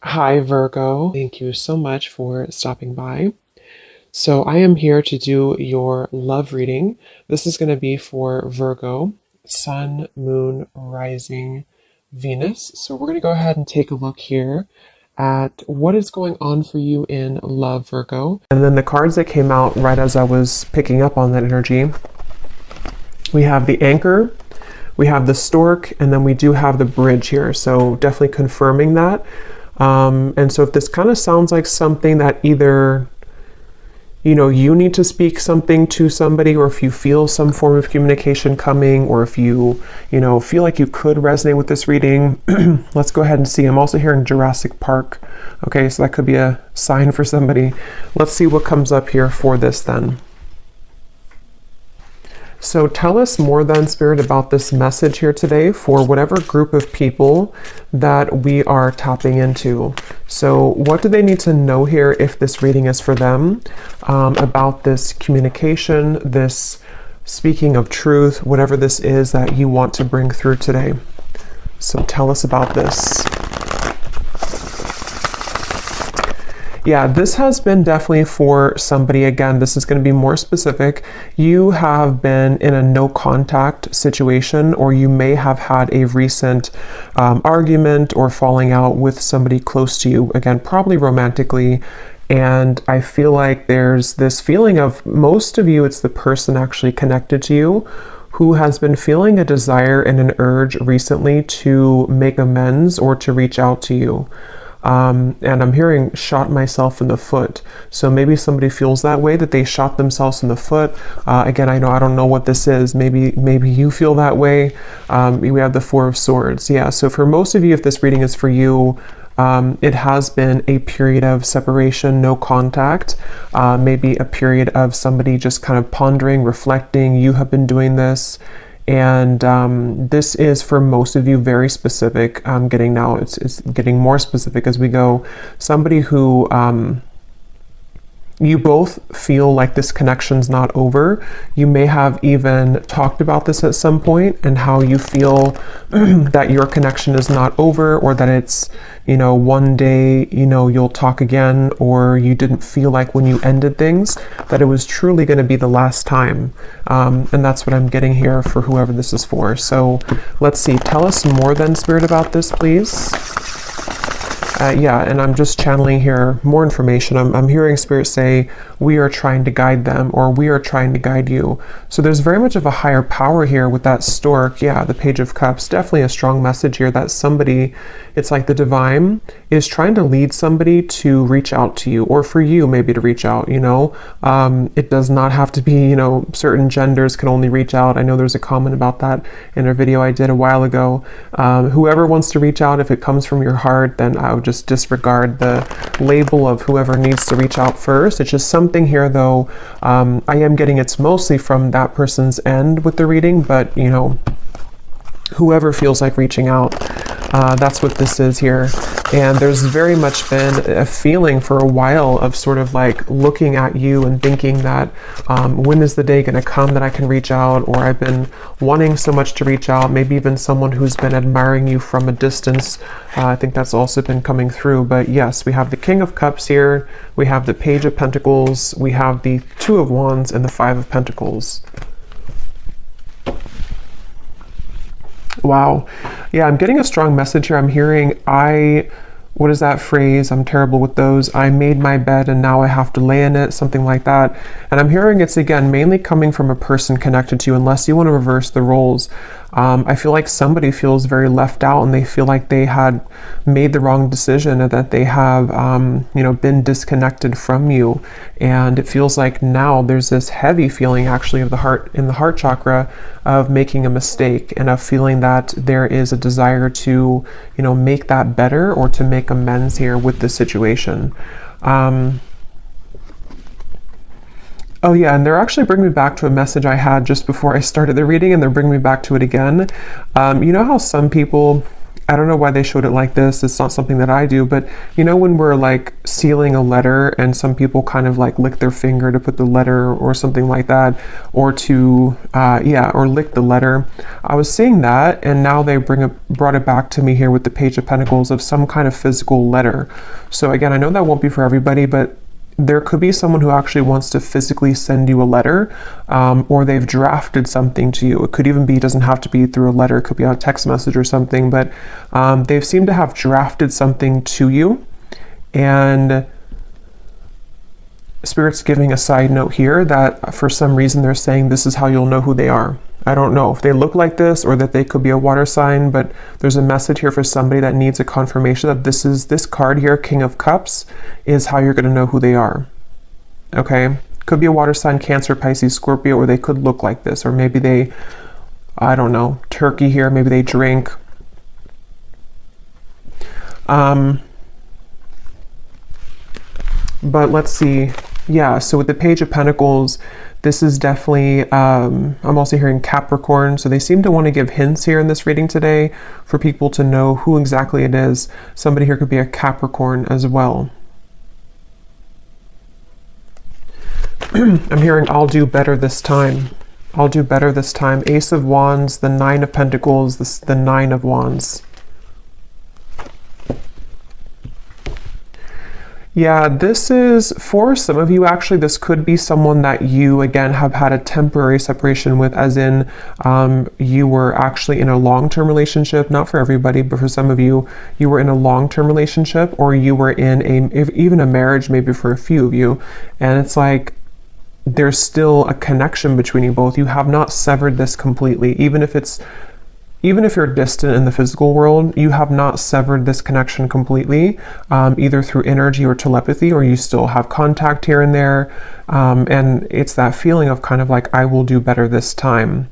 Hi, Virgo. Thank you so much for stopping by. So, I am here to do your love reading. This is going to be for Virgo, Sun, Moon, Rising, Venus. So, we're going to go ahead and take a look here at what is going on for you in love, Virgo. And then the cards that came out right as I was picking up on that energy, we have the Anchor, we have the Stork, and then we do have the Bridge here. So, definitely confirming that. And so if this kind of sounds like something that either, you need to speak something to somebody, or if you feel some form of communication coming, or if you, feel like you could resonate with this reading, let's go ahead and see. I'm also hearing Jurassic Park. Okay, so that could be a sign for somebody. Let's see what comes up here for this then. So tell us more then, Spirit, about this message here today for whatever group of people that we are tapping into. So what do they need to know here if this reading is for them, about this communication, this speaking of truth, whatever this is that you want to bring through today. So tell us about this. Yeah, this has been definitely for somebody. Again, this is going to be more specific. You have been in a no contact situation, or you may have had a recent argument or falling out with somebody close to you. Again, probably romantically. And I feel like there's this feeling of, most of you, it's the person actually connected to you who has been feeling a desire and an urge recently to make amends or to reach out to you. And I'm hearing shot myself in the foot. So maybe somebody feels that way, that they shot themselves in the foot. Again, I don't know what this is. Maybe you feel that way. We have the Four of Swords. Yeah. So for most of you, if this reading is for you, it has been a period of separation, no contact, maybe a period of somebody just kind of pondering, reflecting. You have been doing this. And this is for most of you very specific. I'm getting now, it's getting more specific as we go. Somebody who you both feel like this connection's not over. You may have even talked about this at some point, and how you feel that your connection is not over, or that it's, one day, you'll talk again, or you didn't feel like when you ended things that it was truly going to be the last time. And that's what I'm getting here for whoever this is for. So let's see. Tell us more then, Spirit, about this, please. Yeah, and I'm just channeling here more information. I'm hearing Spirit say, we are trying to guide them, or we are trying to guide you. So there's very much of a higher power here with that Stork. Yeah, the Page of Cups, definitely a strong message here that somebody, it's like the divine is trying to lead somebody to reach out to you, or for you maybe to reach out, It does not have to be, certain genders can only reach out. I know there's a comment about that in a video I did a while ago. Whoever wants to reach out, if it comes from your heart, then I would just disregard the label of whoever needs to reach out first. It's just something here, though. I am getting it's mostly from that person's end with the reading, but whoever feels like reaching out, that's what this is here. And there's very much been a feeling for a while of sort of like looking at you and thinking that when is the day going to come that I can reach out, or I've been wanting so much to reach out. Maybe even someone who's been admiring you from a distance. I think that's also been coming through. But yes, we have the King of Cups here, we have the Page of Pentacles, we have the Two of Wands, and the Five of Pentacles. Wow. Yeah, I'm getting a strong message here. I'm hearing, what is that phrase? I'm terrible with those. I made my bed and now I have to lay in it, something like that. And I'm hearing it's, again, mainly coming from a person connected to you, unless you want to reverse the roles. I feel like somebody feels very left out, and they feel like they had made the wrong decision, and that they have, been disconnected from you. And it feels like now there's this heavy feeling actually of the heart, in the heart chakra, of making a mistake, and of feeling that there is a desire to, make that better, or to make amends here with the situation. Oh yeah, and they're actually bringing me back to a message I had just before I started the reading, and they're bringing me back to it again. You know how some people, I don't know why they showed it like this. It's not something that I do, but you know, when we're like sealing a letter and some people kind of like lick their finger to put the letter or something like that, or to, or lick the letter. I was seeing that, and now they brought it back to me here with the Page of Pentacles of some kind of physical letter. So again, I know that won't be for everybody, but there could be someone who actually wants to physically send you a letter, or they've drafted something to you. It could even be, it doesn't have to be through a letter, it could be on a text message or something, but they've seemed to have drafted something to you. And Spirit's giving a side note here that for some reason they're saying this is how you'll know who they are. I don't know if they look like this or that they could be a water sign, but there's a message here for somebody that needs a confirmation that this card here, King of Cups, is how you're going to know who they are. Okay? Could be a water sign, Cancer, Pisces, Scorpio, or they could look like this, or maybe they, I don't know, turkey here, maybe they drink. But let's see. Yeah, so with the Page of Pentacles, this is definitely, I'm also hearing Capricorn, so they seem to want to give hints here in this reading today for people to know who exactly it is. Somebody here could be a Capricorn as well. I'm hearing, I'll do better this time. I'll do better this time. Ace of Wands, the Nine of Pentacles, the Nine of Wands. Yeah, this is, for some of you, actually, this could be someone that you, again, have had a temporary separation with, as in you were actually in a long-term relationship. Not for everybody, but for some of you, you were in a long-term relationship, or you were in even a marriage, maybe for a few of you. And it's like, there's still a connection between you both. You have not severed this completely, even if you're distant in the physical world, you have not severed this connection completely, either through energy or telepathy, or you still have contact here and there. And it's that feeling of kind of like, I will do better this time.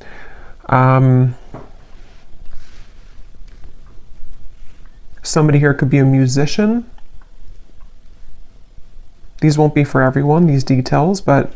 Somebody here could be a musician. These won't be for everyone, these details, but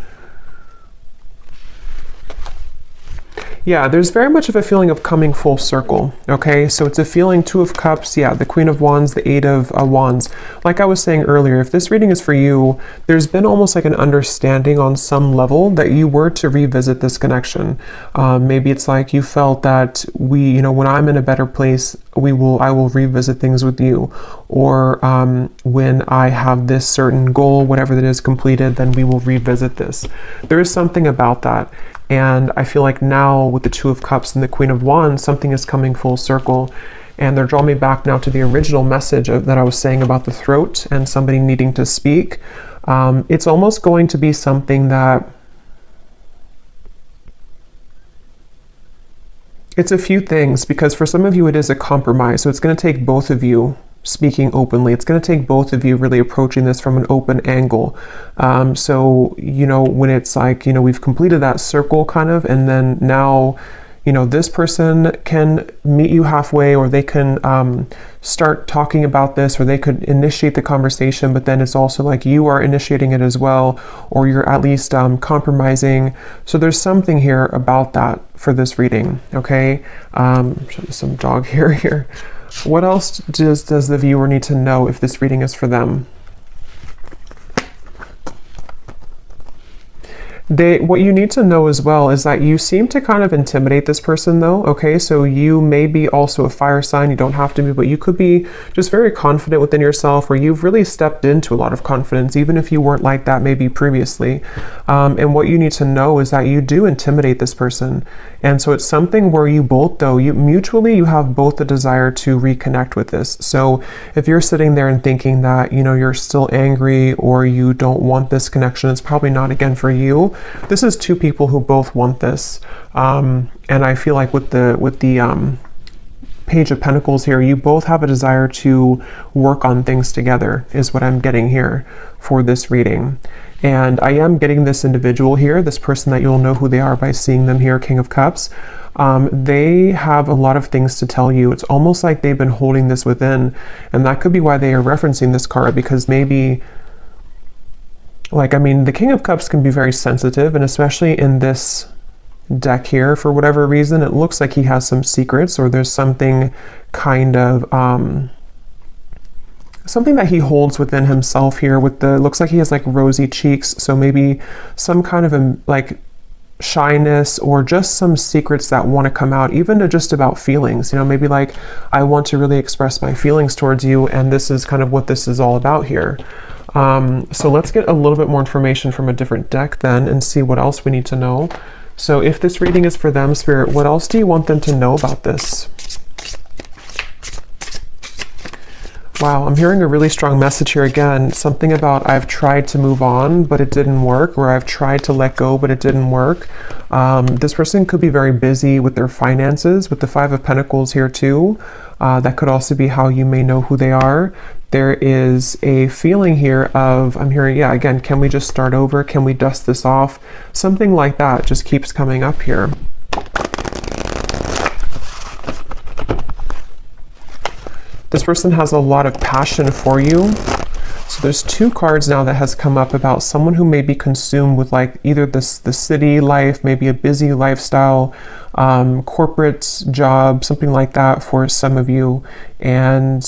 yeah, there's very much of a feeling of coming full circle, okay? So it's a feeling, Two of Cups, yeah, the Queen of Wands, the Eight of Wands. Like I was saying earlier, if this reading is for you, there's been almost like an understanding on some level that you were to revisit this connection. Maybe it's like you felt that when I'm in a better place, I will revisit things with you. Or when I have this certain goal, whatever that is completed, then we will revisit this. There is something about that. And I feel like now with the Two of Cups and the Queen of Wands, something is coming full circle. And they're drawing me back now to the original message that I was saying about the throat and somebody needing to speak. It's almost going to be something that, it's a few things, because for some of you it is a compromise. So it's going to take both of you speaking openly. It's going to take both of you really approaching this from an open angle. So, when it's like, we've completed that circle kind of, and then now, this person can meet you halfway, or they can start talking about this, or they could initiate the conversation, but then it's also like you are initiating it as well, or you're at least compromising. So there's something here about that for this reading, okay? Some dog hair here. What else does the viewer need to know if this reading is for them? What you need to know as well is that you seem to kind of intimidate this person though, okay? So you may be also a fire sign, you don't have to be, but you could be just very confident within yourself, or you've really stepped into a lot of confidence, even if you weren't like that maybe previously. And what you need to know is that you do intimidate this person. And so it's something where you both though, you have both the desire to reconnect with this. So if you're sitting there and thinking that, you're still angry, or you don't want this connection, it's probably not again for you. This is two people who both want this. And I feel like with the Page of Pentacles here, you both have a desire to work on things together, is what I'm getting here for this reading. And I am getting this individual here, this person that you'll know who they are by seeing them here, King of Cups. They have a lot of things to tell you. It's almost like they've been holding this within, and that could be why they are referencing this card, because maybe, the King of Cups can be very sensitive, and especially in this deck here. For whatever reason, it looks like he has some secrets, or there's something kind of something that he holds within himself here. With the, looks like he has like rosy cheeks, so maybe some kind of like shyness, or just some secrets that want to come out, even to just about feelings, you know, maybe like, I want to really express my feelings towards you, and this is kind of what this is all about here. So let's get a little bit more information from a different deck then, and see what else we need to know. So if this reading is for them, Spirit, what else do you want them to know about this? Wow, I'm hearing a really strong message here again. Something about, I've tried to move on, but it didn't work, or I've tried to let go, but it didn't work. This person could be very busy with their finances, with the Five of Pentacles here too. That could also be how you may know who they are. There is a feeling here of, I'm hearing, yeah, again, can we just start over? Can we dust this off? Something like that just keeps coming up here. This person has a lot of passion for you. So there's two cards now that has come up about someone who may be consumed with like either the city life, maybe a busy lifestyle, corporate job, something like that for some of you. And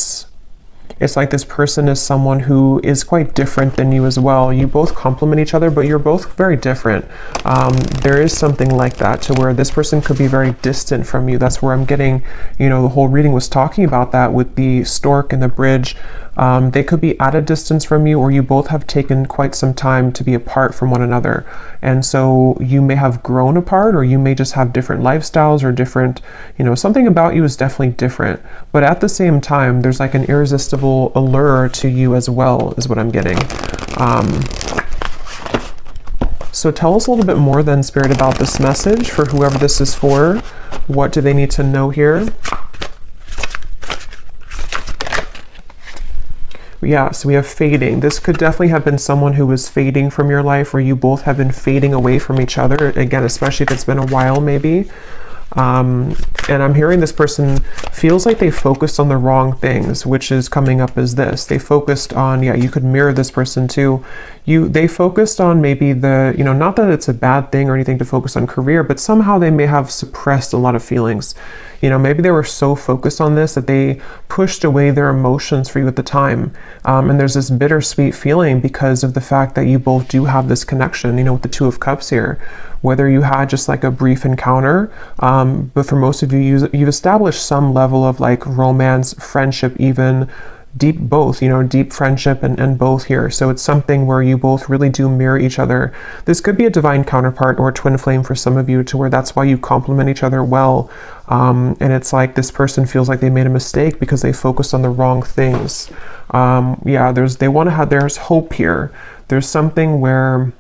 it's like this person is someone who is quite different than you as well. You both complement each other, but you're both very different. There is something like that, to where this person could be very distant from you. That's where I'm getting, you know, the whole reading was talking about that with the stork and the bridge. They could be at a distance from you, or you both have taken quite some time to be apart from one another. And so you may have grown apart, or you may just have different lifestyles, or different, you know, something about you is definitely different. But at the same time, there's like an irresistible allure to you as well, is what I'm getting. So tell us a little bit more then, Spirit, about this message for whoever this is for. What do they need to know here? Yeah, so we have fading. This could definitely have been someone who was fading from your life, or you both have been fading away from each other. Again, especially if it's been a while, maybe. And I'm hearing this person feels like they focused on the wrong things, which is coming up as this. They focused on, yeah, you could mirror this person too. They focused on maybe the, you know, not that it's a bad thing or anything to focus on career, but somehow they may have suppressed a lot of feelings. You know, maybe they were so focused on this that they pushed away their emotions for you at the time. And there's this bittersweet feeling because of the fact that you both do have this connection, you know, with the Two of Cups here. Whether you had just like a brief encounter, but for most of you, you've established some level of like romance, friendship, even deep both, you know, deep friendship and both here. So it's something where you both really do mirror each other. This could be a divine counterpart or a twin flame for some of you, to where that's why you complement each other well. And it's like this person feels like they made a mistake because they focused on the wrong things. Yeah, there's hope here. There's something where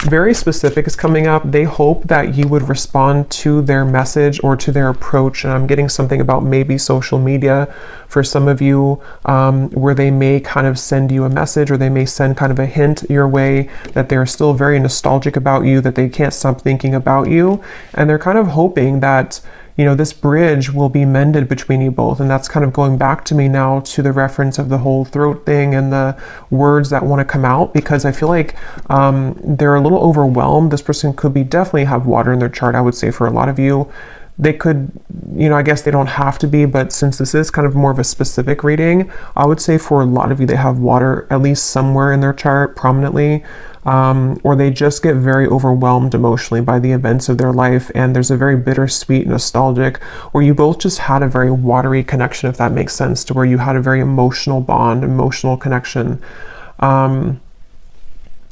very specific is coming up. They hope that you would respond to their message or to their approach. And I'm getting something about maybe social media for some of you, where they may kind of send you a message, or they may send kind of a hint your way that they're still very nostalgic about you, that they can't stop thinking about you. And they're kind of hoping that, you know, this bridge will be mended between you both. And that's kind of going back to me now to the reference of the whole throat thing and the words that want to come out, because I feel like they're a little overwhelmed. This person could be definitely have water in their chart, I would say, for a lot of you. They could, you know, I guess they don't have to be, but since this is kind of more of a specific reading, I would say for a lot of you, they have water at least somewhere in their chart prominently. Or they just get very overwhelmed emotionally by the events of their life, and there's a very bittersweet, nostalgic, or you both just had a very watery connection, if that makes sense, to where you had a very emotional bond, emotional connection.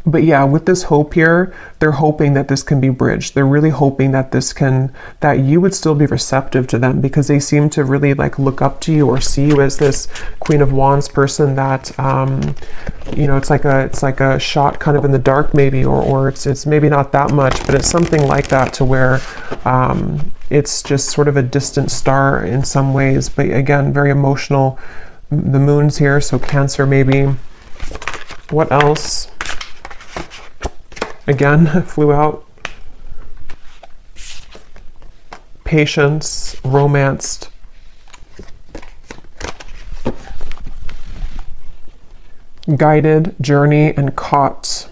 But yeah, with this hope here, they're hoping that this can be bridged. They're really hoping that that you would still be receptive to them, because they seem to really like look up to you or see you as this Queen of Wands person that, you know, it's like a shot kind of in the dark maybe, or it's maybe not that much, but it's something like that, to where, it's just sort of a distant star in some ways, but again, very emotional. The moon's here, so Cancer maybe. What else? Again, flew out. Patience, romanced. Guided, journey, and caught.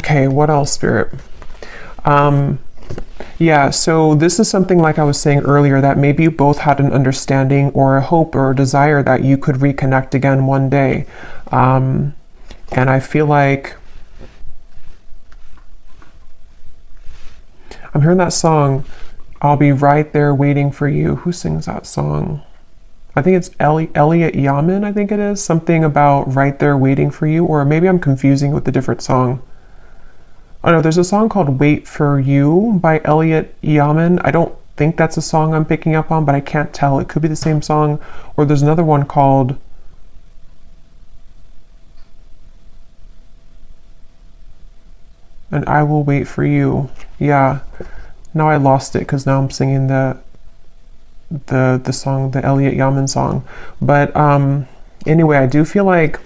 Okay, what else, Spirit? Yeah, so this is something like I was saying earlier, that maybe you both had an understanding or a hope or a desire that you could reconnect again one day. And I feel like I'm hearing that song, I'll Be Right There Waiting for You. Who sings that song? I think it's Elliot Yamin, I think it is. Something about right there waiting for you, or maybe I'm confusing with a different song. Oh no, there's a song called Wait for You by Elliot Yamin. I don't think that's a song I'm picking up on, but I can't tell. It could be the same song. Or there's another one called And I Will Wait for You. Yeah. Now I lost it because now I'm singing the song, the Elliot Yamin song. But anyway, I do feel like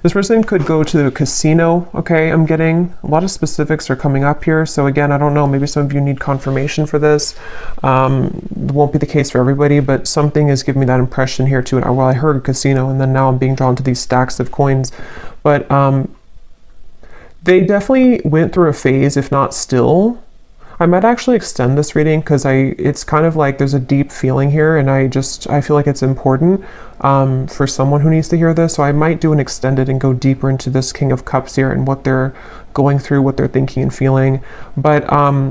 this person could go to the casino. Okay, I'm getting a lot of specifics are coming up here. So again, I don't know, maybe some of you need confirmation for this. It won't be the case for everybody, but something is giving me that impression here too. Well, I heard casino, and then now I'm being drawn to these stacks of coins. But they definitely went through a phase, if not still. I might actually extend this reading because it's kind of like there's a deep feeling here, and I feel like it's important for someone who needs to hear this. So I might do an extended and go deeper into this King of Cups here and what they're going through, what they're thinking and feeling. But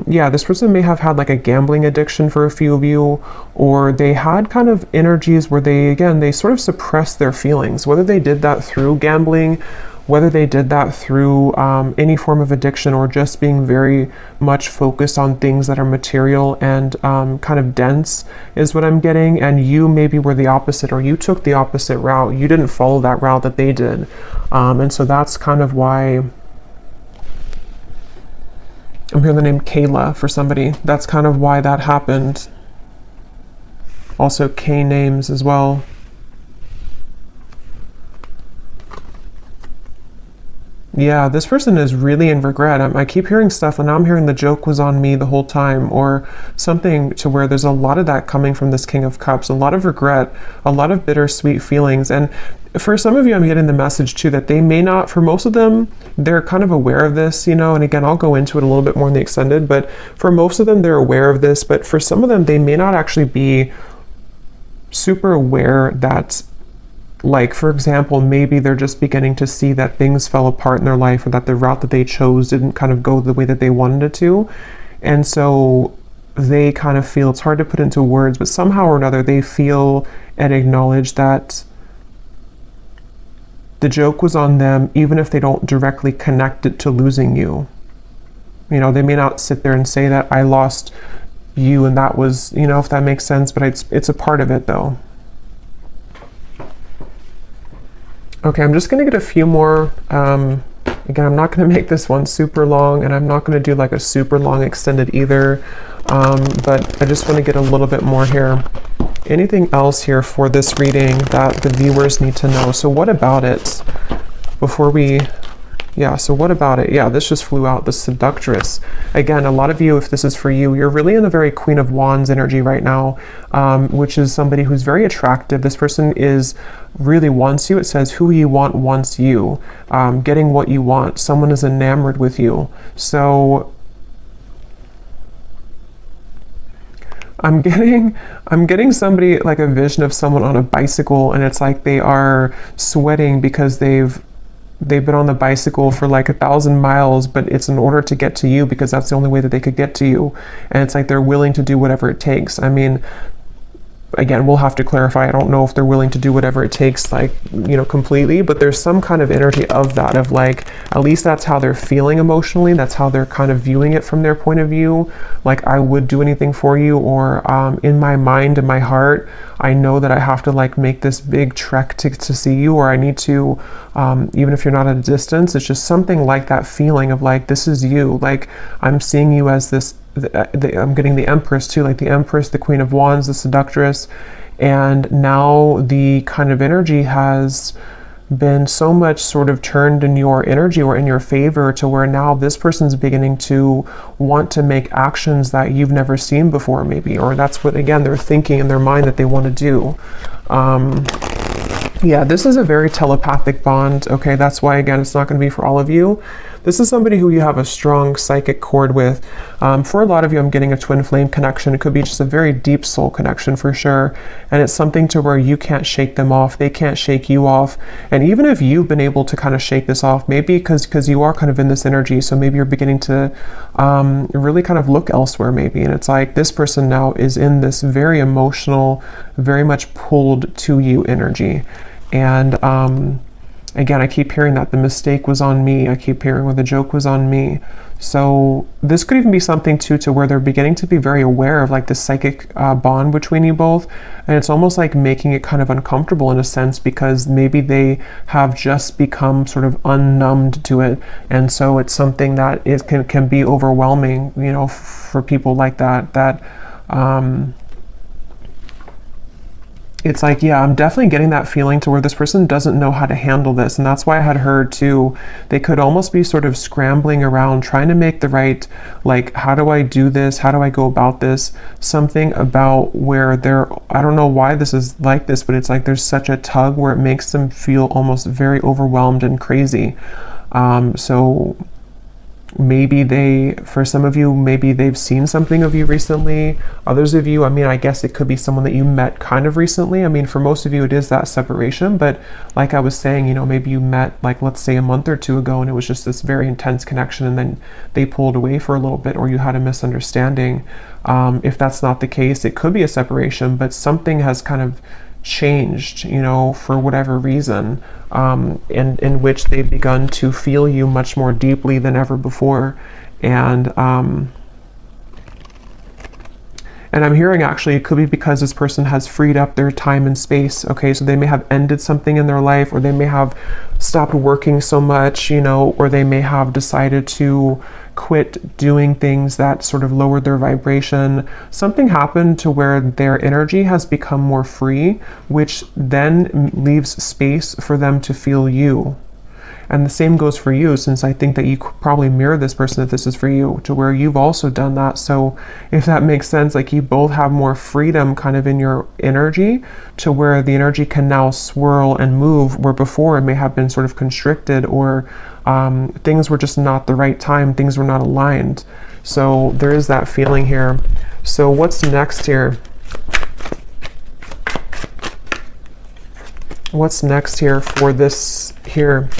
yeah, this person may have had like a gambling addiction for a few of you, or they had kind of energies where they sort of suppressed their feelings, whether they did that through gambling, whether they did that through any form of addiction, or just being very much focused on things that are material and kind of dense is what I'm getting. And you maybe were the opposite, or you took the opposite route. You didn't follow that route that they did. And so that's kind of why I'm hearing the name Kayla for somebody. That's kind of why that happened. Also K names as well. Yeah, this person is really in regret. I keep hearing stuff, and now I'm hearing the joke was on me the whole time, or something to where there's a lot of that coming from this King of Cups, a lot of regret, a lot of bittersweet feelings. And for some of you, I'm getting the message too that they may not, for most of them, they're kind of aware of this, and again, I'll go into it a little bit more in the extended, but for most of them, they're aware of this, but for some of them, they may not actually be super aware that, like, for example, maybe they're just beginning to see that things fell apart in their life, or that the route that they chose didn't kind of go the way that they wanted it to. And so they kind of feel, it's hard to put into words, but somehow or another, they feel and acknowledge that the joke was on them, even if they don't directly connect it to losing you. They may not sit there and say that I lost you and that was, if that makes sense, but it's a part of it though. Okay, I'm just going to get a few more. Again, I'm not going to make this one super long, and I'm not going to do like a super long extended either. But I just want to get a little bit more here. Anything else here for this reading that the viewers need to know? So what about it before we... Yeah, so what about it? Yeah, this just flew out, the Seductress. Again, a lot of you, if this is for you, you're really in the very Queen of Wands energy right now, which is somebody who's very attractive. This person really wants you. It says, who you want wants you. Getting what you want. Someone is enamored with you. So I'm getting somebody, like a vision of someone on a bicycle, and it's like they are sweating because they've been on the bicycle for like 1,000 miles, but it's in order to get to you because that's the only way that they could get to you. And it's like they're willing to do whatever it takes. I mean, again, we'll have to clarify. I don't know if they're willing to do whatever it takes, like, completely, but there's some kind of energy of that, of like, at least that's how they're feeling emotionally. That's how they're kind of viewing it from their point of view. Like, I would do anything for you, or in my mind and my heart, I know that I have to like make this big trek to see you, or I need to, even if you're not at a distance, it's just something like that feeling of like, this is you. Like, I'm seeing you as this, I'm getting the Empress too, like the Empress, the Queen of Wands, the Seductress, and now the kind of energy has been so much sort of turned in your energy or in your favor, to where now this person's beginning to want to make actions that you've never seen before maybe, or that's what, again, they're thinking in their mind that they want to do. Yeah, this is a very telepathic bond. Okay, that's why, again, it's not going to be for all of you. This is somebody who you have a strong psychic cord with. For a lot of you, I'm getting a twin flame connection. It could be just a very deep soul connection for sure. And it's something to where you can't shake them off. They can't shake you off. And even if you've been able to kind of shake this off, maybe because you are kind of in this energy, so maybe you're beginning to really kind of look elsewhere maybe. And it's like this person now is in this very emotional, very much pulled to you energy. And again, I keep hearing that the mistake was on me. I keep hearing where the joke was on me. So this could even be something too, to where they're beginning to be very aware of like the psychic bond between you both. And it's almost like making it kind of uncomfortable in a sense, because maybe they have just become sort of unnumbed to it. And so it's something that can be overwhelming, you know, for people like that, it's like, yeah, I'm definitely getting that feeling to where this person doesn't know how to handle this. And that's why I had heard too, they could almost be sort of scrambling around trying to make the right, like, how do I do this? How do I go about this? Something about where they're, I don't know why this is like this, but it's like there's such a tug where it makes them feel almost very overwhelmed and crazy. So maybe for some of you, maybe they've seen something of you recently. Others of you, I mean, I guess it could be someone that you met kind of recently. I mean, for most of you, it is that separation. But like I was saying, you know, maybe you met, like, let's say a month or two ago, and it was just this very intense connection, and then they pulled away for a little bit, or you had a misunderstanding. If that's not the case, it could be a separation, but something has kind of changed, you know, for whatever reason, in which they've begun to feel you much more deeply than ever before. And I'm hearing actually it could be because this person has freed up their time and space. Okay, so they may have ended something in their life, or they may have stopped working so much, you know, or they may have decided to quit doing things that sort of lowered their vibration. Something happened to where their energy has become more free, which then leaves space for them to feel you. And the same goes for you, since I think that you could probably mirror this person if this is for you, to where you've also done that. So if that makes sense, like you both have more freedom kind of in your energy, to where the energy can now swirl and move, where before it may have been sort of constricted, or things were just not the right time, things were not aligned. So there is that feeling here. So what's next here? What's next here for this here?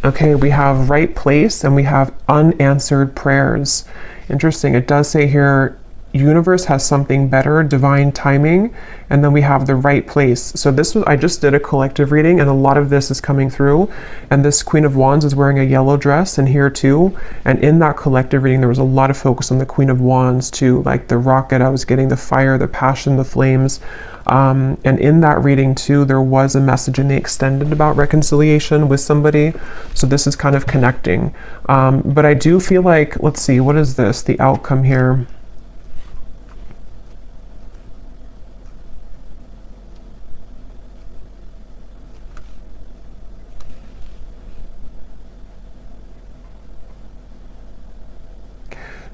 Okay, we have right place and we have unanswered prayers. Interesting. It does say here, universe has something better, divine timing, and then we have the right place. So this was, I just did a collective reading, and a lot of this is coming through, and this Queen of Wands is wearing a yellow dress, and here too, and in that collective reading there was a lot of focus on the Queen of Wands too, like the rocket I was getting, the fire, the passion, the flames. And in that reading too, there was a message in the extended about reconciliation with somebody. So this is kind of connecting. But I do feel like, let's see, what is this? The outcome here.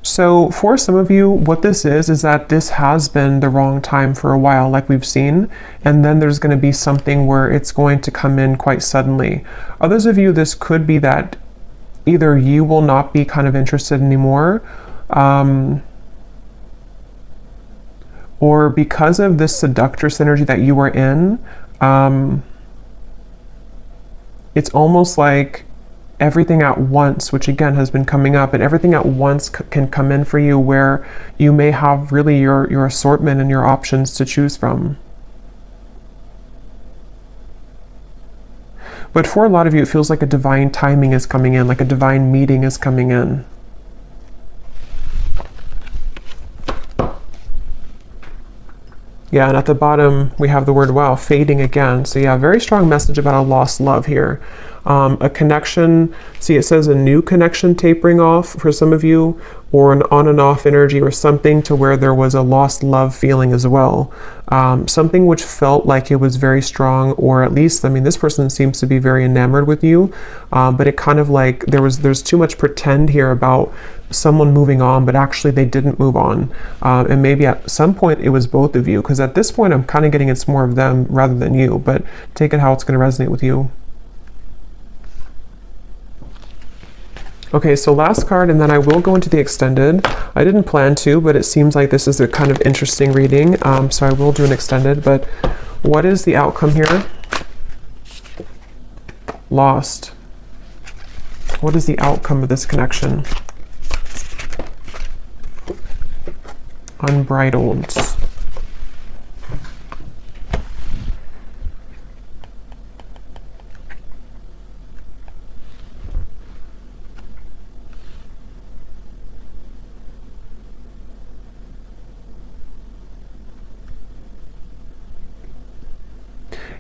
So for some of you, what this is that this has been the wrong time for a while, like we've seen, and then there's going to be something where it's going to come in quite suddenly. Others of you, this could be that either you will not be kind of interested anymore, or because of this seductress energy that you were in, it's almost like everything at once, which again has been coming up, and everything at once can come in for you, where you may have really your assortment and your options to choose from. But for a lot of you, it feels like a divine timing is coming in, like a divine meeting is coming in. Yeah, and at the bottom we have the word, wow, fading again. So yeah, very strong message about a lost love here. A connection, see it says a new connection tapering off for some of you, or an on and off energy, or something to where there was a lost love feeling as well. Something which felt like it was very strong, or at least, I mean, this person seems to be very enamored with you, but it kind of like there's too much pretend here about someone moving on, but actually they didn't move on. And maybe at some point it was both of you, because at this point I'm kind of getting it's more of them rather than you, but take it how it's going to resonate with you. Okay, so last card, and then I will go into the extended. I didn't plan to, but it seems like this is a kind of interesting reading, so I will do an extended. But what is the outcome here? Lost. What is the outcome of this connection? Unbridled.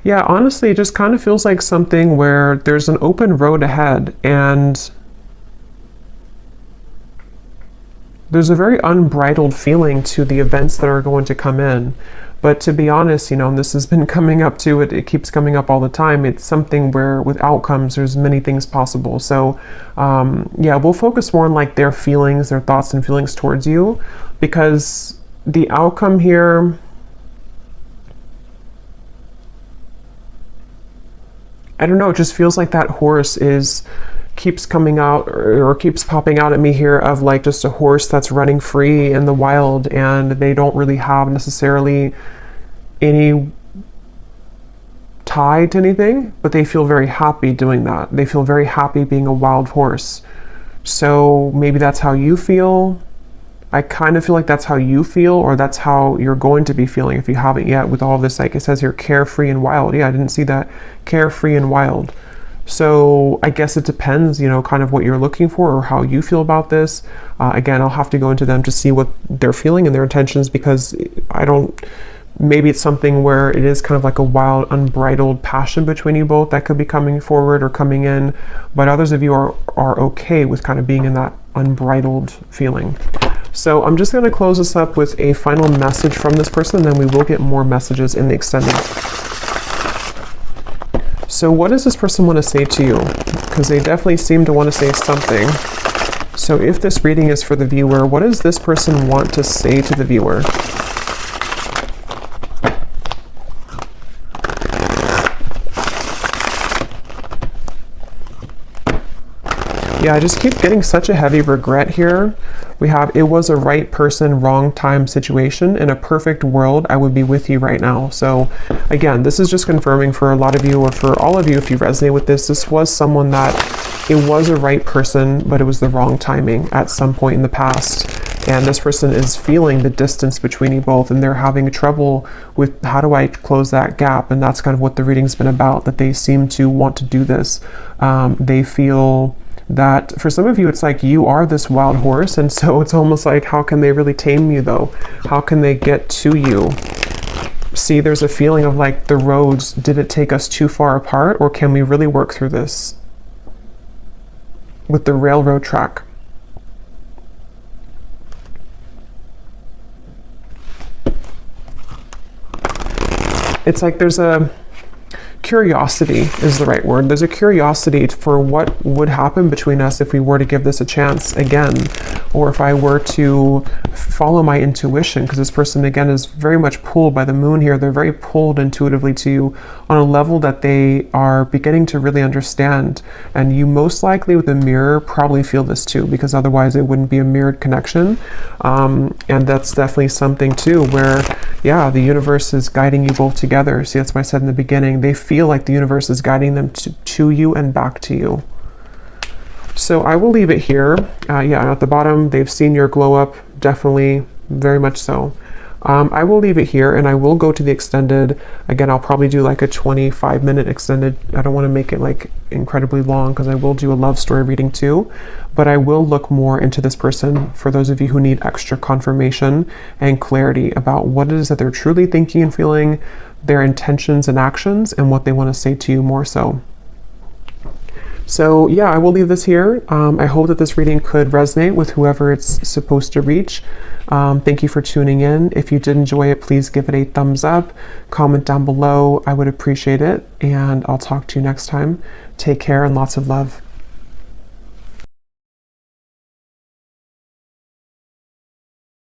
Yeah, honestly, it just kind of feels like something where there's an open road ahead, and there's a very unbridled feeling to the events that are going to come in. But to be honest, you know, and this has been coming up to it, it keeps coming up all the time. It's something where with outcomes, there's many things possible. So yeah, we'll focus more on like their feelings, their thoughts and feelings towards you, because the outcome here, I don't know, it just feels like that horse keeps coming out or keeps popping out at me here, of like just a horse that's running free in the wild, and they don't really have necessarily any tie to anything, but they feel very happy doing that. They feel very happy being a wild horse. So maybe that's how you feel. I kind of feel like that's how you feel, or that's how you're going to be feeling if you haven't yet, with all of this, like it says here, carefree and wild. Yeah, I didn't see that. Carefree and wild. So I guess it depends, you know, kind of what you're looking for or how you feel about this. Again, I'll have to go into them to see what they're feeling and their intentions, because maybe it's something where it is kind of like a wild, unbridled passion between you both that could be coming forward or coming in, but others of you are okay with kind of being in that unbridled feeling. So I'm just going to close this up with a final message from this person, and then we will get more messages in the extended. So what does this person want to say to you? Because they definitely seem to want to say something. So if this reading is for the viewer, what does this person want to say to the viewer? Yeah, I just keep getting such a heavy regret here. We have, it was a right person, wrong time situation. In a perfect world, I would be with you right now. So again, this is just confirming for a lot of you, or for all of you, if you resonate with this, this was someone that it was a right person, but it was the wrong timing at some point in the past. And this person is feeling the distance between you both, and they're having trouble with how do I close that gap? And that's kind of what the reading's been about, that they seem to want to do this. They feel that for some of you, it's like you are this wild horse, and so it's almost like, how can they really tame you though? How can they get to you? See, there's a feeling of like the roads, did it take us too far apart, or can we really work through this with the railroad track? It's like there's a curiosity is the right word. There's a curiosity for what would happen between us if we were to give this a chance again, or if I were to follow my intuition, because this person again is very much pulled by the moon here. They're very pulled intuitively to you on a level that they are beginning to really understand. And you most likely with a mirror probably feel this too, because otherwise it wouldn't be a mirrored connection. And that's definitely something too where, yeah, the universe is guiding you both together. See, that's why I said in the beginning, they feel like the universe is guiding them to you and back to you. So I will leave it here. Yeah, at the bottom, they've seen your glow up, definitely, very much so. I will leave it here, and I will go to the extended. Again, I'll probably do like a 25-minute extended. I don't want to make it like incredibly long, because I will do a love story reading too, but I will look more into this person for those of you who need extra confirmation and clarity about what it is that they're truly thinking and feeling, their intentions and actions, and what they want to say to you more so. So yeah, I will leave this here. I hope that this reading could resonate with whoever it's supposed to reach. Thank you for tuning in. If you did enjoy it, please give it a thumbs up, comment down below. I would appreciate it. And I'll talk to you next time. Take care and lots of love.